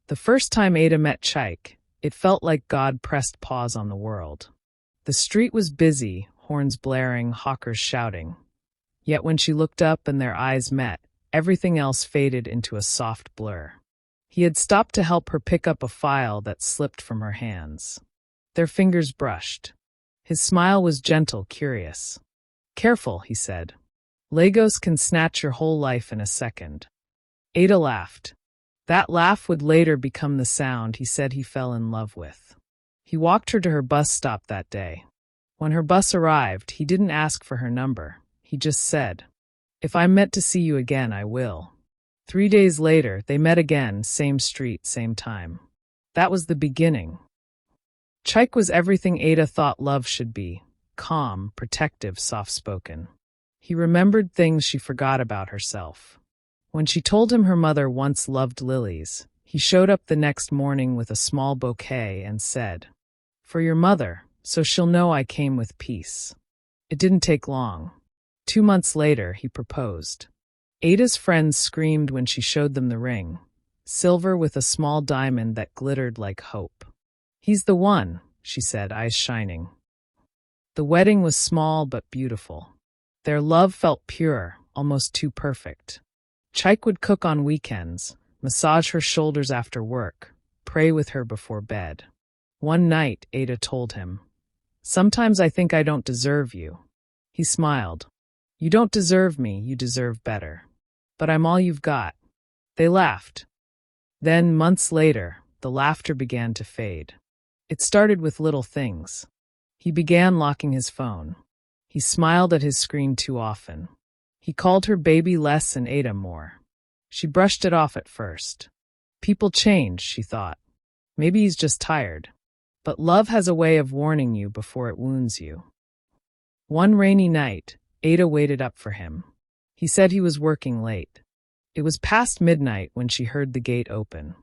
The first time Ada met Chaik, it felt like God pressed pause on the world. The street was busy, horns blaring, hawkers shouting. Yet when she looked up and their eyes met, everything else faded into a soft blur. He had stopped to help her pick up a file that slipped from her hands. Their fingers brushed. His smile was gentle, curious. "Careful," he said. "Lagos can snatch your whole life in a second." Ada laughed. That laugh would later become the sound he said he fell in love with. He walked her to her bus stop that day. When her bus arrived, he didn't ask for her number. He just said, "If I'm meant to see you again, I will." 3 days later, they met again, same street, same time. That was the beginning. Chaik was everything Ada thought love should be: calm, protective, soft-spoken. He remembered things she forgot about herself. When she told him her mother once loved lilies, he showed up the next morning with a small bouquet and said, "For your mother, so she'll know I came with peace." It didn't take long. 2 months later, he proposed. Ada's friends screamed when she showed them the ring, silver with a small diamond that glittered like hope. "He's the one," she said, eyes shining. The wedding was small but beautiful. Their love felt pure, almost too perfect. Chaik would cook on weekends, massage her shoulders after work, pray with her before bed. One night, Ada told him, "Sometimes I think I don't deserve you." He smiled. "You don't deserve me, you deserve better. But I'm all you've got." They laughed. Then, months later, the laughter began to fade. It started with little things. He began locking his phone. He smiled at his screen too often. He called her baby less and Ada more. She brushed it off at first. People change, she thought. Maybe he's just tired. But love has a way of warning you before it wounds you. One rainy night, Ada waited up for him. He said he was working late. It was past midnight when she heard the gate open.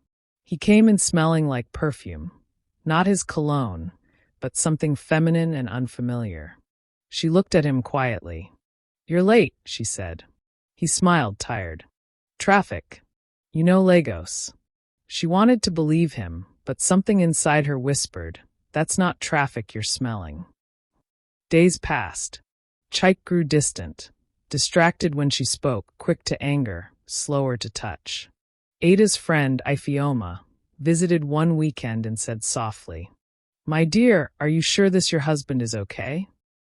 He came in smelling like perfume. Not his cologne, but something feminine and unfamiliar. She looked at him quietly. "You're late," she said. He smiled, tired. "Traffic. You know Lagos." She wanted to believe him, but something inside her whispered, "That's not traffic you're smelling." Days passed. Chaik grew distant, distracted when she spoke, quick to anger, slower to touch. Ada's friend, Ifioma, visited one weekend and said softly, "My dear, are you sure this your husband is okay?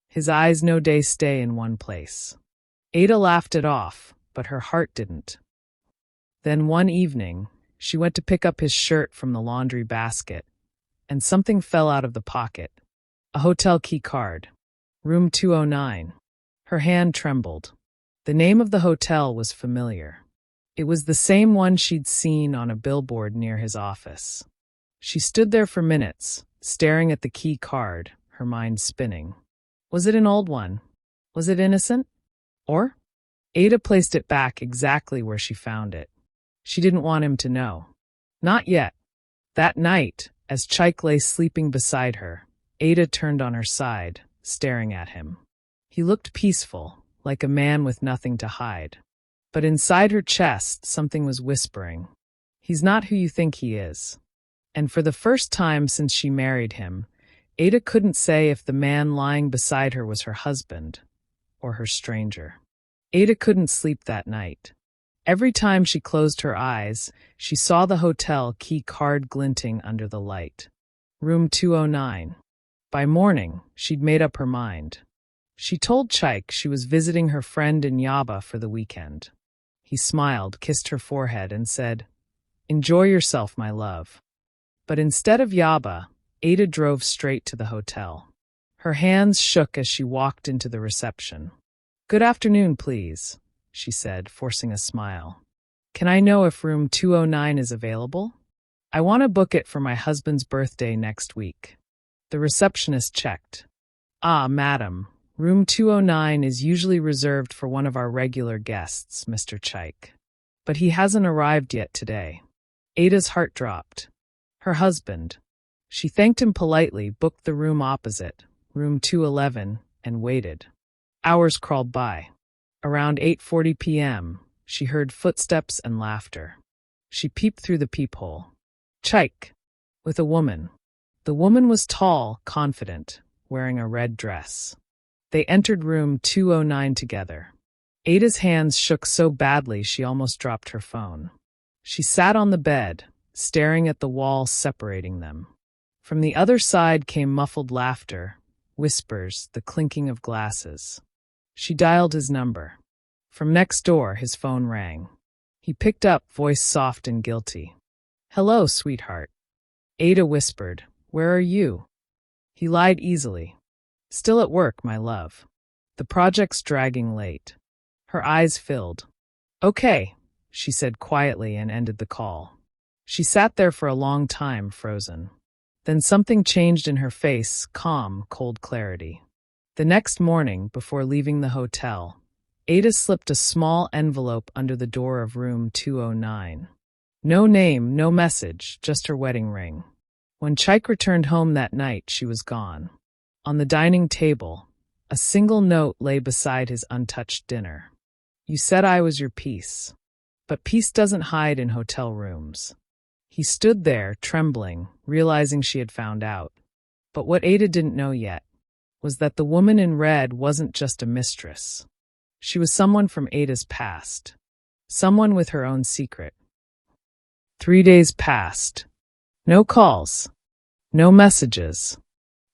His eyes no day stay in one place." Ada laughed it off, but her heart didn't. Then one evening, she went to pick up his shirt from the laundry basket, and something fell out of the pocket. A hotel key card. Room 209. Her hand trembled. The name of the hotel was familiar. It was the same one she'd seen on a billboard near his office. She stood there for minutes, staring at the key card, her mind spinning. Was it an old one? Was it innocent? Or? Ada placed it back exactly where she found it. She didn't want him to know. Not yet. That night, as Chaik lay sleeping beside her, Ada turned on her side, staring at him. He looked peaceful, like a man with nothing to hide. But inside her chest, something was whispering. He's not who you think he is. And for the first time since she married him, Ada couldn't say if the man lying beside her was her husband or her stranger. Ada couldn't sleep that night. Every time she closed her eyes, she saw the hotel key card glinting under the light. Room 209. By morning, she'd made up her mind. She told Chaik she was visiting her friend in Yaba for the weekend. He smiled, kissed her forehead, and said, "Enjoy yourself, my love." But instead of Yaba, Ada drove straight to the hotel. Her hands shook as she walked into the reception. "Good afternoon, please," she said, forcing a smile. "Can I know if room 209 is available? I want to book it for my husband's birthday next week." The receptionist checked. "Ah, madam, room 209 is usually reserved for one of our regular guests, Mr. Chaik. But he hasn't arrived yet today." Ada's heart dropped. Her husband. She thanked him politely, booked the room opposite, room 211, and waited. Hours crawled by. Around 8:40 p.m., she heard footsteps and laughter. She peeped through the peephole. Chaik, with a woman. The woman was tall, confident, wearing a red dress. They entered room 209 together. Ada's hands shook so badly she almost dropped her phone. She sat on the bed, staring at the wall separating them. From the other side came muffled laughter, whispers, the clinking of glasses. She dialed his number. From next door, his phone rang. He picked up, voice soft and guilty. "Hello, sweetheart." Ada whispered, "Where are you?" He lied easily. "Still at work, my love. The project's dragging late." Her eyes filled. "Okay," she said quietly and ended the call. She sat there for a long time, frozen. Then something changed in her face, calm, cold clarity. The next morning, before leaving the hotel, Ada slipped a small envelope under the door of room 209. No name, no message, just her wedding ring. When Chaik returned home that night, she was gone. On the dining table, a single note lay beside his untouched dinner. "You said I was your peace. But peace doesn't hide in hotel rooms." He stood there, trembling, realizing she had found out. But what Ada didn't know yet was that the woman in red wasn't just a mistress. She was someone from Ada's past. Someone with her own secret. 3 days passed. No calls. No messages.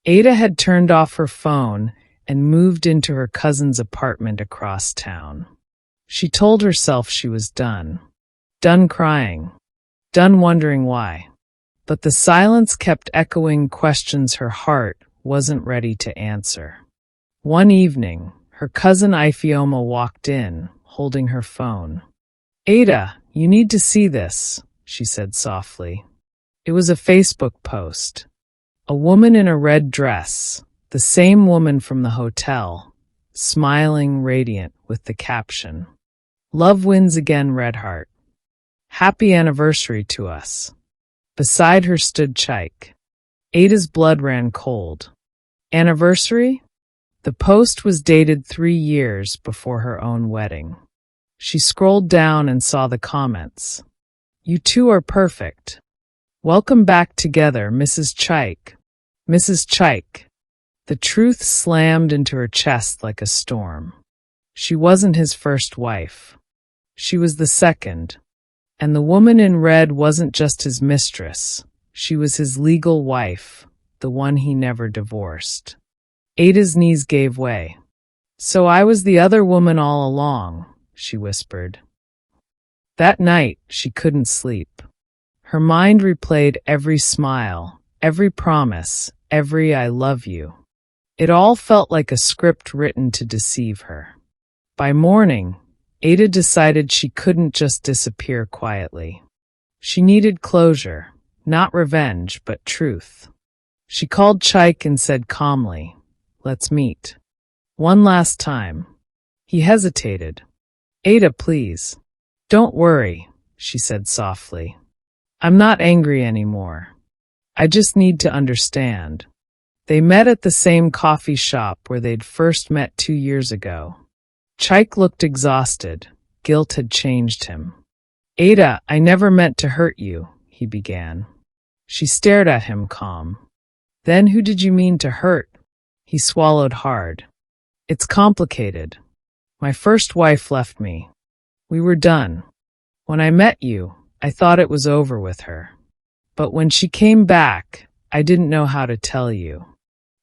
Ada had turned off her phone and moved into her cousin's apartment across town. She told herself she was done. Done crying. Done wondering why. But the silence kept echoing questions her heart wasn't ready to answer. One evening, her cousin Ifioma walked in, holding her phone. "Ada, you need to see this," she said softly. It was a Facebook post. A woman in a red dress, the same woman from the hotel, smiling, radiant, with the caption, "Love wins again, Redheart. Happy anniversary to us." Beside her stood Chaik. Ada's blood ran cold. Anniversary? The post was dated 3 years before her own wedding. She scrolled down and saw the comments. "You two are perfect. Welcome back together, Mrs. Chaik. Mrs. Chaik." The truth slammed into her chest like a storm. She wasn't his first wife. She was the second. And the woman in red wasn't just his mistress. She was his legal wife, the one he never divorced. Ada's knees gave way. "So I was the other woman all along," she whispered. That night, she couldn't sleep. Her mind replayed every smile, every promise, every "I love you." It all felt like a script written to deceive her. By morning, Ada decided she couldn't just disappear quietly. She needed closure, not revenge, but truth. She called Chaik and said calmly, "Let's meet. One last time." He hesitated. "Ada, please." "Don't worry," she said softly. "I'm not angry anymore. I just need to understand." They met at the same coffee shop where they'd first met 2 years ago. Chaik looked exhausted. Guilt had changed him. "Ada, I never meant to hurt you," he began. She stared at him, calm. "Then who did you mean to hurt?" He swallowed hard. "It's complicated. My first wife left me. We were done. When I met you, I thought it was over with her. But when she came back, I didn't know how to tell you.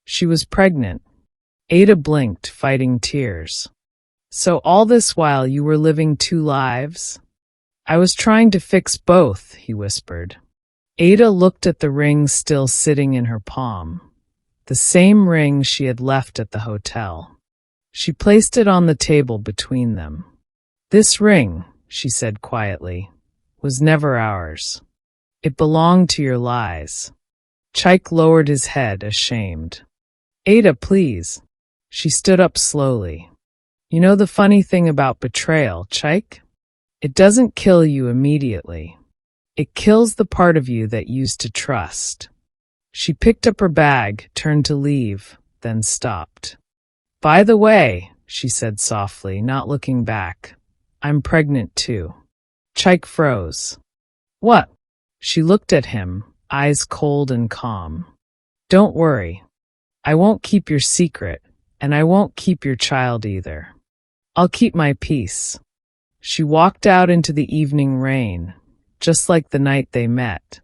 She was pregnant." Ada blinked, fighting tears. "So all this while you were living 2 lives?" "I was trying to fix both," he whispered. Ada looked at the ring still sitting in her palm, the same ring she had left at the hotel. She placed it on the table between them. "This ring," she said quietly, "was never ours. It belonged to your lies." Chaik lowered his head, ashamed. "Ada, please." She stood up slowly. "You know the funny thing about betrayal, Chaik? It doesn't kill you immediately. It kills the part of you that used to trust." She picked up her bag, turned to leave, then stopped. "By the way," she said softly, not looking back, "I'm pregnant too." Chaik froze. "What?" She looked at him, eyes cold and calm. Don't worry. I won't keep your secret, and I won't keep your child either. I'll keep my peace. She walked out into the evening rain, just like the night they met.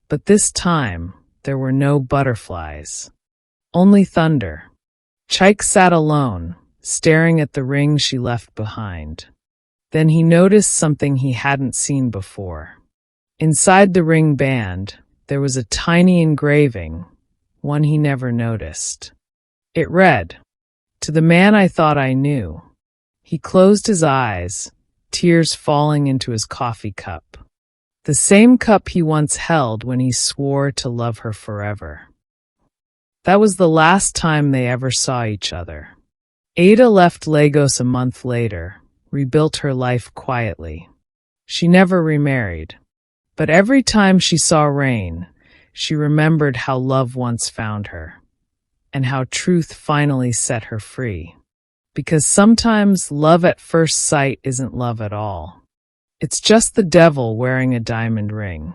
But this time, there were no butterflies. Only thunder. Chike sat alone, staring at the ring she left behind. Then he noticed something he hadn't seen before. Inside the ring band, there was a tiny engraving, one he never noticed. It read, "To the man I thought I knew." He closed his eyes, tears falling into his coffee cup. The same cup he once held when he swore to love her forever. That was the last time they ever saw each other. Ada left Lagos a month later, rebuilt her life quietly. She never remarried. But every time she saw rain, she remembered how love once found her, and how truth finally set her free. Because sometimes love at first sight isn't love at all. It's just the devil wearing a diamond ring.